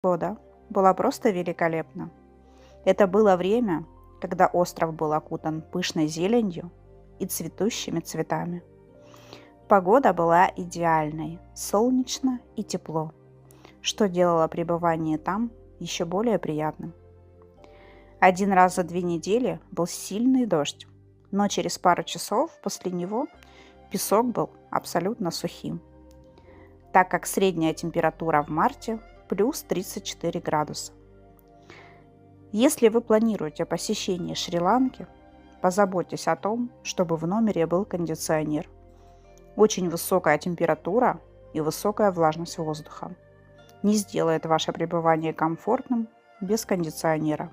Года была просто великолепна. Это было время, когда остров был окутан пышной зеленью и цветущими цветами. Погода была идеальной, солнечно и тепло, что делало пребывание там еще более приятным. Один раз за 2 недели был сильный дождь, но через пару часов после него песок был абсолютно сухим, так как средняя температура в марте плюс 34 градуса. Если вы планируете посещение Шри-Ланки, позаботьтесь о том, чтобы в номере был кондиционер. Очень высокая температура и высокая влажность воздуха не сделает ваше пребывание комфортным без кондиционера.